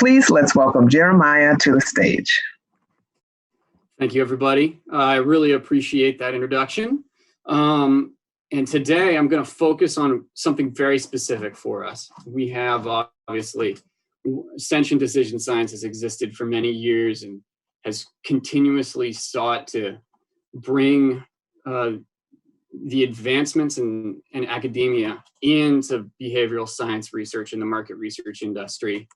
Please let's welcome Jeremiah to the stage. Thank you, everybody. I really appreciate that introduction. And today I'm going to focus on something very specific for us. We have, obviously, Sentient decision science has existed for many years and has continuously sought to bring the advancements in academia into behavioral science research and the market research industry.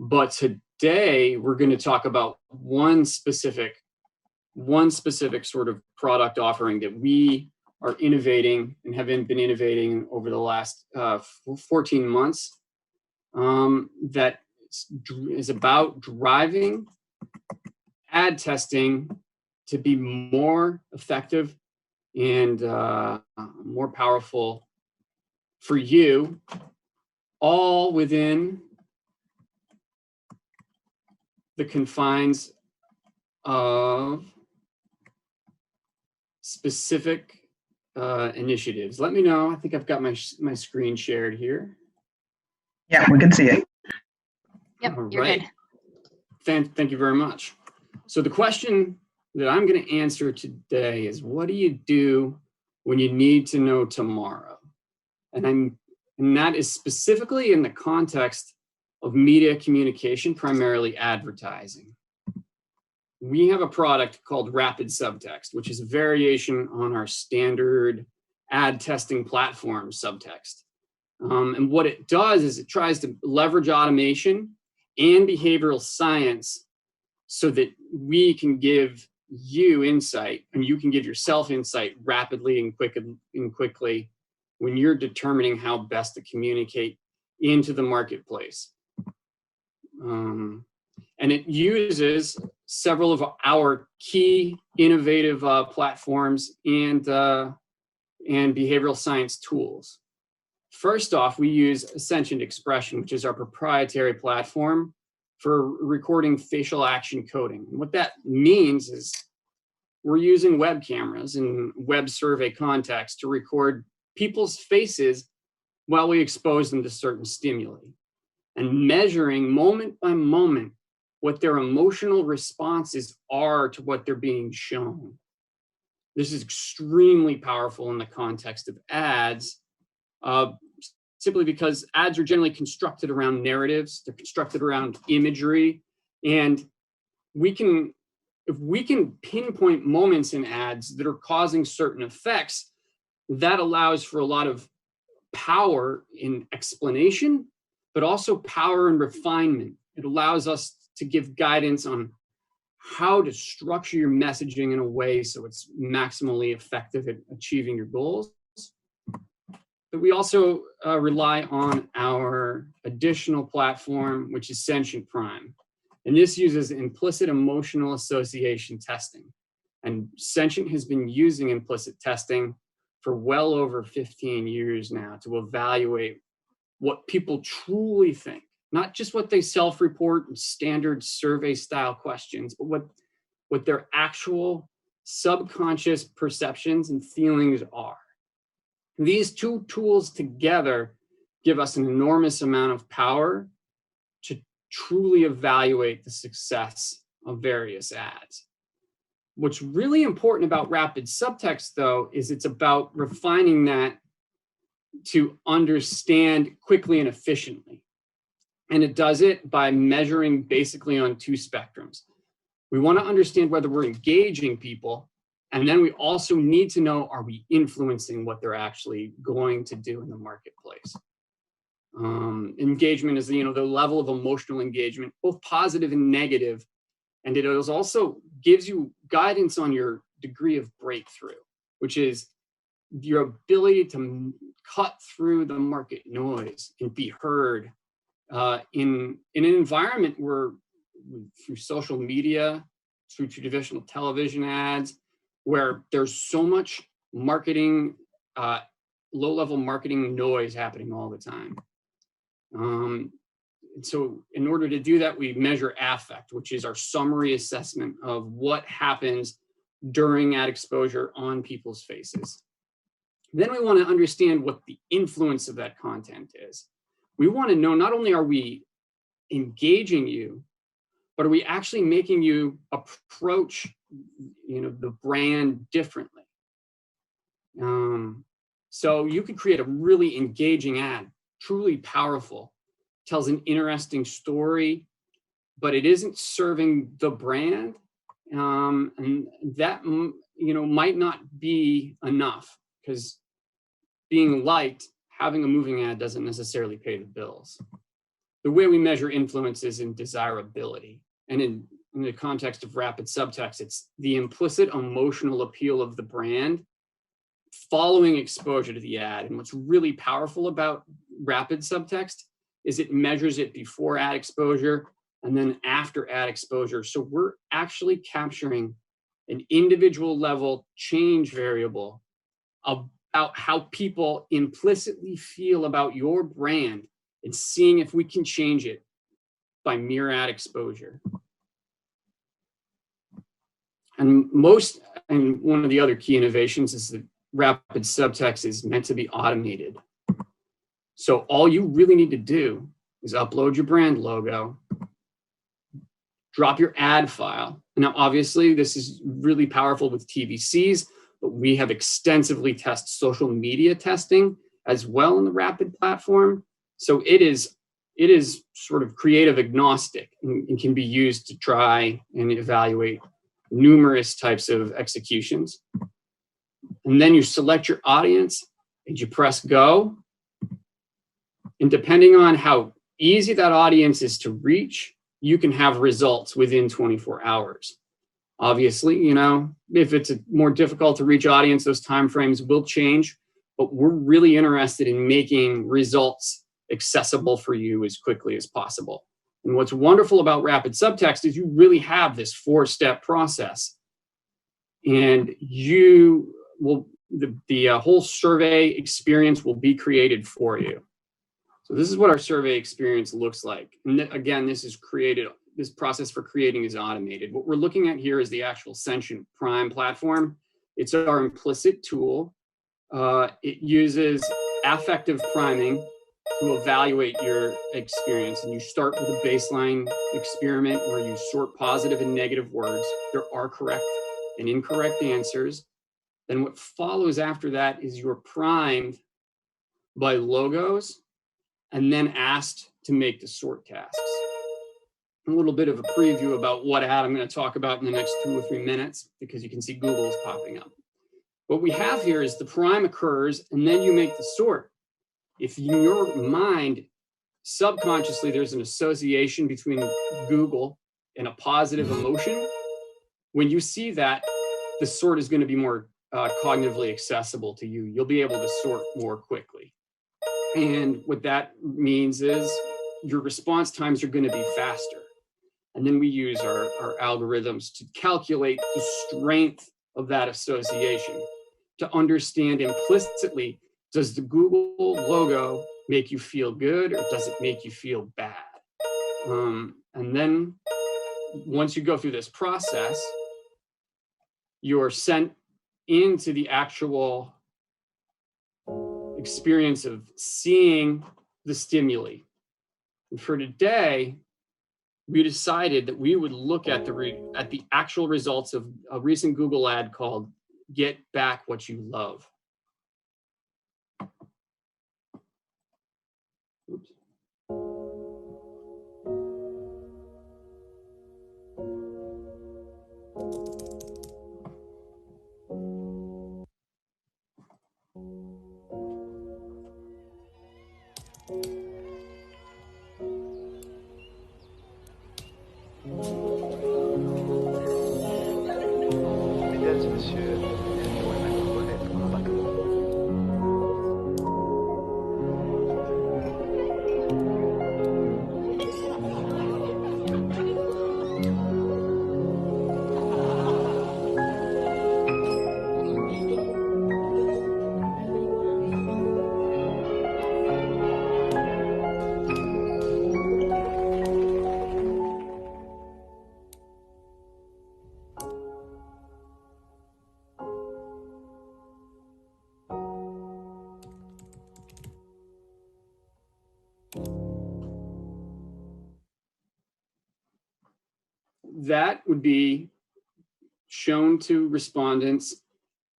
But today we're going to talk about one specific sort of product offering that we are innovating and have been innovating over the last 14 months that is about driving ad testing to be more effective and more powerful for you, all within the confines of specific initiatives. Let me know. I think I've got my screen shared here. Yeah, we can see it. Yep, All you're right. good. Thank you very much. So the question that I'm going to answer today is, what do you do when you need to know tomorrow? And that is specifically in the context of media communication, primarily advertising. We have a product called Rapid Subtext, which is a variation on our standard ad testing platform, Subtext. And what it does is it tries to leverage automation and behavioral science so that we can give you insight and you can give yourself insight rapidly and quickly when you're determining how best to communicate into the marketplace. And it uses several of our key innovative platforms and behavioral science tools. First off, we use Sentient Expression, which is our proprietary platform for recording facial action coding. And what that means is we're using web cameras and web survey context to record people's faces while we expose them to certain stimuli and measuring moment by moment what their emotional responses are to what they're being shown. This is extremely powerful in the context of ads, simply because ads are generally constructed around narratives, they're constructed around imagery, and if we can pinpoint moments in ads that are causing certain effects, that allows for a lot of power in explanation, but also power in refinement. It allows us to give guidance on how to structure your messaging in a way so it's maximally effective at achieving your goals. But we also rely on our additional platform, which is Sentient Prime. And this uses implicit emotional association testing. And Sentient has been using implicit testing for well over 15 years now to evaluate what people truly think, not just what they self-report in standard survey-style questions, but what their actual subconscious perceptions and feelings are. These two tools together give us an enormous amount of power to truly evaluate the success of various ads. What's really important about Rapid Subtext, though, is it's about refining that to understand quickly and efficiently. And it does it by measuring basically on two spectrums. We want to understand whether we're engaging people, and then we also need to know, are we influencing what they're actually going to do in the marketplace? Engagement is the level of emotional engagement, both positive and negative. And it also gives you guidance on your degree of breakthrough, which is your ability to cut through the market noise and be heard in an environment where, through social media, through traditional television ads, where there's so much marketing, low-level marketing noise happening all the time. So in order to do that, we measure affect, which is our summary assessment of what happens during ad exposure on people's faces. Then we want to understand what the influence of that content is. We want to know, not only are we engaging you, but are we actually making you approach, the brand differently? So you could create a really engaging ad, truly powerful, tells an interesting story, but it isn't serving the brand. And that, might not be enough, because being liked, having a moving ad doesn't necessarily pay the bills. The way we measure influence is in desirability. And in the context of rapid subtext, it's the implicit emotional appeal of the brand following exposure to the ad. And what's really powerful about rapid subtext is it measures it before ad exposure and then after ad exposure. So we're actually capturing an individual level change variable about how people implicitly feel about your brand and seeing if we can change it by mere ad exposure. And one of the other key innovations is that rapid subtext is meant to be automated. So all you really need to do is upload your brand logo, drop your ad file. Now, obviously, this is really powerful with TVCs, but we have extensively tested social media testing as well in the rapid platform. So it is sort of creative agnostic and can be used to try and evaluate numerous types of executions. And then you select your audience and you press go. And depending on how easy that audience is to reach, you can have results within 24 hours. Obviously, if it's a more difficult to reach audience, those timeframes will change, but we're really interested in making results accessible for you as quickly as possible. And what's wonderful about rapid subtext is you really have this 4-step process, and the whole survey experience will be created for you. So this is what our survey experience looks like. And again, this process for creating is automated. What we're looking at here is the actual Sentient Prime platform. It's our implicit tool. It uses affective priming to evaluate your experience. And you start with a baseline experiment where you sort positive and negative words. There are correct and incorrect answers. Then what follows after that is you're primed by logos and then asked to make the sort tasks. A little bit of a preview about what ad I'm going to talk about in the next 2 or 3 minutes, because you can see Google is popping up. What we have here is the prime occurs and then you make the sort. If in your mind, subconsciously, there's an association between Google and a positive emotion, when you see that, the sort is going to be more cognitively accessible to you. You'll be able to sort more quickly. And what that means is your response times are going to be faster. And then we use our algorithms to calculate the strength of that association, to understand implicitly, does the Google logo make you feel good or does it make you feel bad? And then once you go through this process, you're sent into the actual experience of seeing the stimuli. And for today, we decided that we would look at the actual results of a recent Google ad called "Get Back What You Love." Oops. Mesdames et messieurs, j'aimerais reconnaître un battement. that would be shown to respondents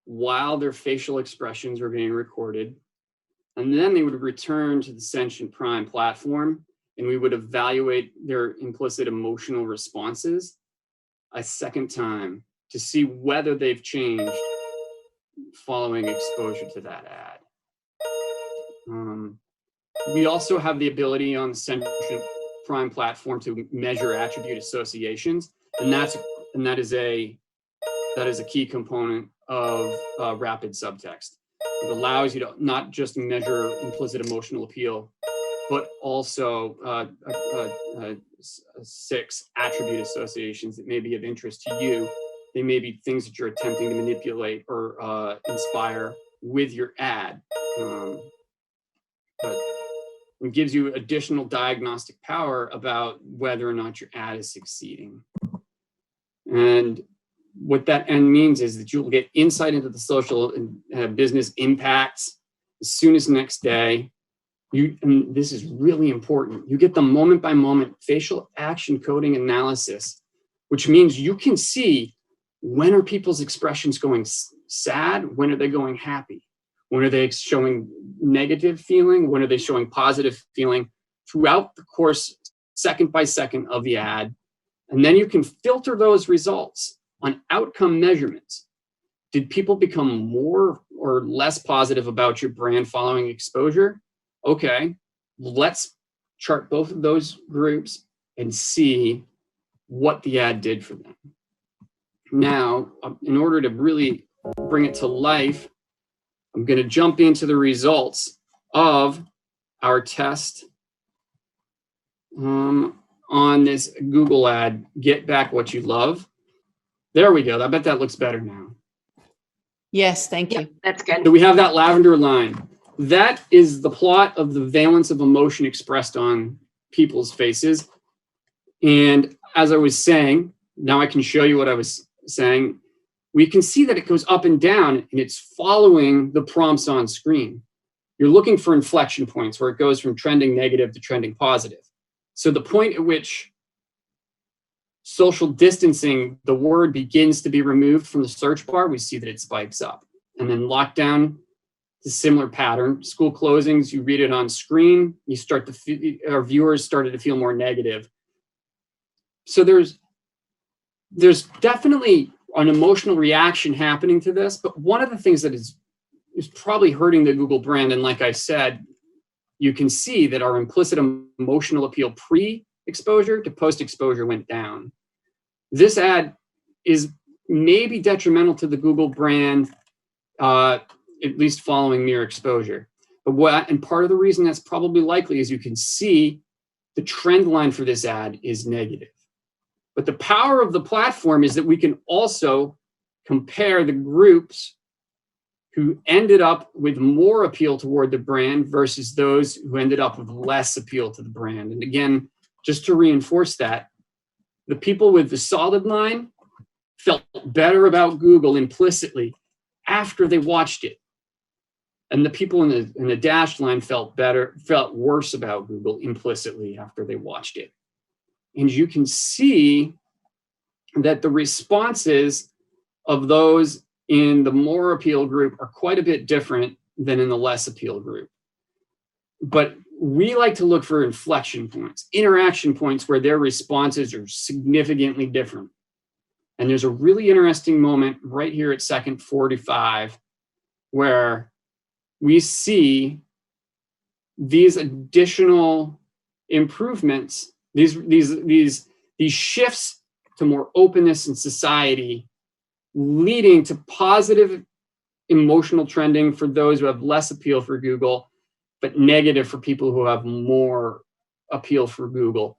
while their facial expressions are being recorded. And then they would return to the Sentient Prime platform, and we would evaluate their implicit emotional responses a second time to see whether they've changed following exposure to that ad. We also have the ability on the Sentient Prime platform to measure attribute associations, and that is a key component of rapid subtext. It allows you to not just measure implicit emotional appeal, but also 6 attribute associations that may be of interest to you. They may be things that you're attempting to manipulate or inspire with your ad. But it gives you additional diagnostic power about whether or not your ad is succeeding. And what that end means is that you'll get insight into the social and business impacts as soon as next day. And this is really important. You get the moment by moment facial action coding analysis, which means you can see when are people's expressions going sad, when are they going happy, when are they showing negative feeling, when are they showing positive feeling throughout the course, second by second of the ad. And then you can filter those results on outcome measurements. Did people become more or less positive about your brand following exposure? Okay, let's chart both of those groups and see what the ad did for them. Now, in order to really bring it to life, I'm going to jump into the results of our test on this Google ad, Get Back What You Love. There we go. I bet that looks better now. Yes, thank you. That's good. So we have that lavender line. That is the plot of the valence of emotion expressed on people's faces. And as I was saying, now I can show you what I was saying. We can see that it goes up and down, and it's following the prompts on screen. You're looking for inflection points where it goes from trending negative to trending positive. So the point at which social distancing, the word begins to be removed from the search bar, we see that it spikes up. And then lockdown, the similar pattern. School closings, you read it on screen, you start to feel, our viewers started to feel more negative. So there's definitely an emotional reaction happening to this, but one of the things that is probably hurting the Google brand, and like I said, you can see that our implicit emotional appeal pre-exposure to post-exposure went down. This ad is maybe detrimental to the Google brand, at least following mere exposure. And part of the reason that's probably likely is you can see the trend line for this ad is negative. But the power of the platform is that we can also compare the groups who ended up with more appeal toward the brand versus those who ended up with less appeal to the brand. And again, just to reinforce that, the people with the solid line felt better about Google implicitly after they watched it. And the people in the dashed line felt worse about Google implicitly after they watched it. And you can see that the responses of those in the more appeal group are quite a bit different than in the less appeal group. But we like to look for inflection points, interaction points where their responses are significantly different. And there's a really interesting moment right here at second 45 where we see these additional improvements, these shifts to more openness in society, leading to positive emotional trending for those who have less appeal for Google, but negative for people who have more appeal for Google.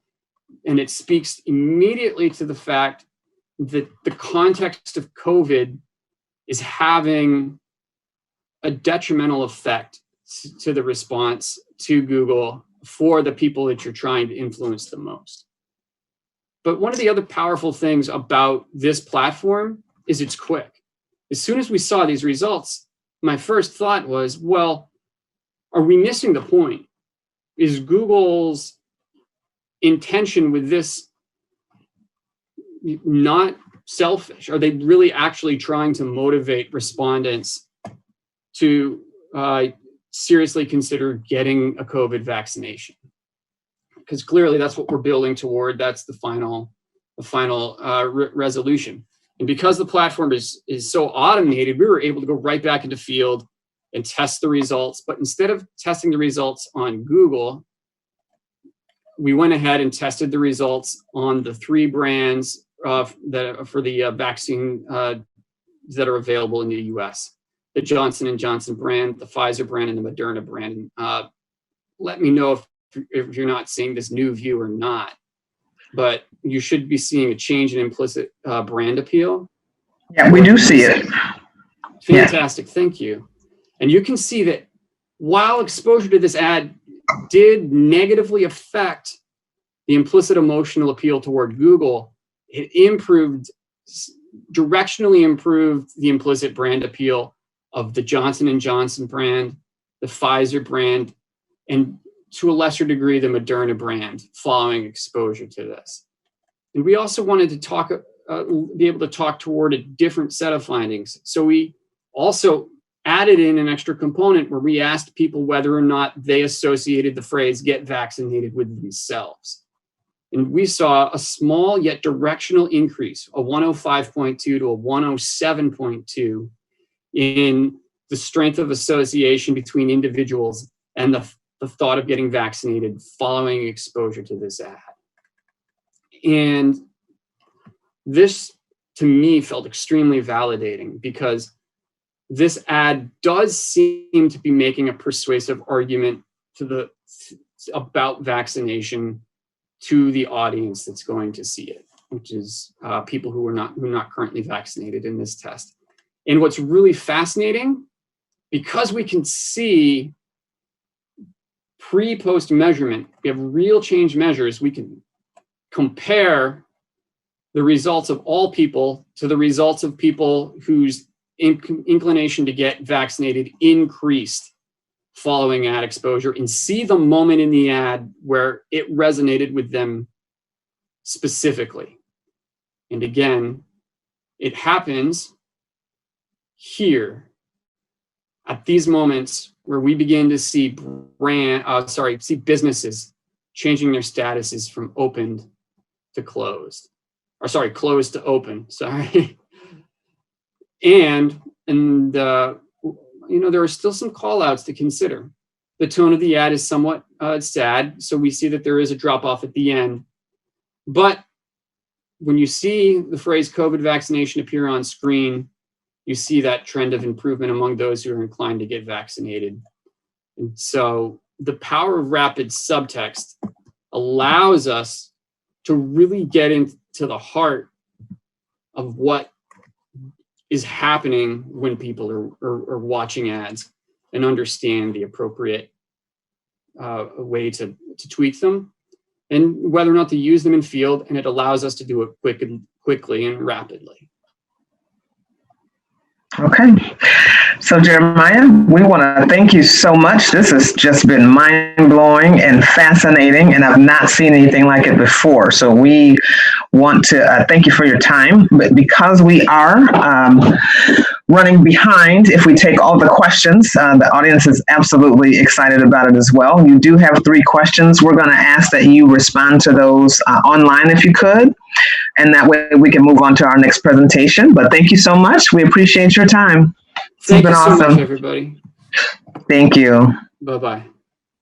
And it speaks immediately to the fact that the context of COVID is having a detrimental effect to the response to Google for the people that you're trying to influence the most. But one of the other powerful things about this platform is it's quick. As soon as we saw these results, my first thought was, well, are we missing the point? Is Google's intention with this not selfish? Are they really actually trying to motivate respondents to seriously consider getting a COVID vaccination? Because clearly that's what we're building toward. That's the final resolution. And because the platform is so automated, we were able to go right back into field and test the results. But instead of testing the results on Google, we went ahead and tested the results on the 3 brands that for the vaccine that are available in the US. The Johnson & Johnson brand, the Pfizer brand, and the Moderna brand. Let me know if you're not seeing this new view or not. But you should be seeing a change in implicit brand appeal. Yeah, we do see it. Fantastic, thank you. And you can see that while exposure to this ad did negatively affect the implicit emotional appeal toward Google, it directionally improved the implicit brand appeal of the Johnson & Johnson brand, the Pfizer brand, and to a lesser degree, the Moderna brand following exposure to this. And we also wanted to be able to talk toward a different set of findings. So we also added in an extra component where we asked people whether or not they associated the phrase "get vaccinated" with themselves. And we saw a small yet directional increase, a 105.2 to a 107.2 in the strength of association between individuals and the thought of getting vaccinated following exposure to this ad. And this, to me, felt extremely validating because this ad does seem to be making a persuasive argument about vaccination to the audience that's going to see it, which is people who are not currently vaccinated in this test. And what's really fascinating, because we can see pre-post measurement, we have real change measures, we can compare the results of all people to the results of people whose inclination to get vaccinated increased following ad exposure, and see the moment in the ad where it resonated with them specifically. And again, it happens here at these moments where we begin to see businesses changing their statuses from opened to closed, closed to open. And there are still some call outs to consider. The tone of the ad is somewhat sad, so we see that there is a drop off at the end. But when you see the phrase COVID vaccination appear on screen, you see that trend of improvement among those who are inclined to get vaccinated. And so the power of rapid subtext allows us to really get into the heart of what is happening when people are watching ads and understand the appropriate way to tweak them and whether or not to use them in field. And it allows us to do it quickly and rapidly. Okay. So Jeremiah, we want to thank you so much. This has just been mind-blowing and fascinating, and I've not seen anything like it before. So we want to thank you for your time. But because we are running behind, if we take all the questions, the audience is absolutely excited about it as well. You do have 3 questions. We're going to ask that you respond to those online if you could. And that way we can move on to our next presentation. But thank you so much. We appreciate your time. Thank you so much, everybody. Thank you. Bye-bye.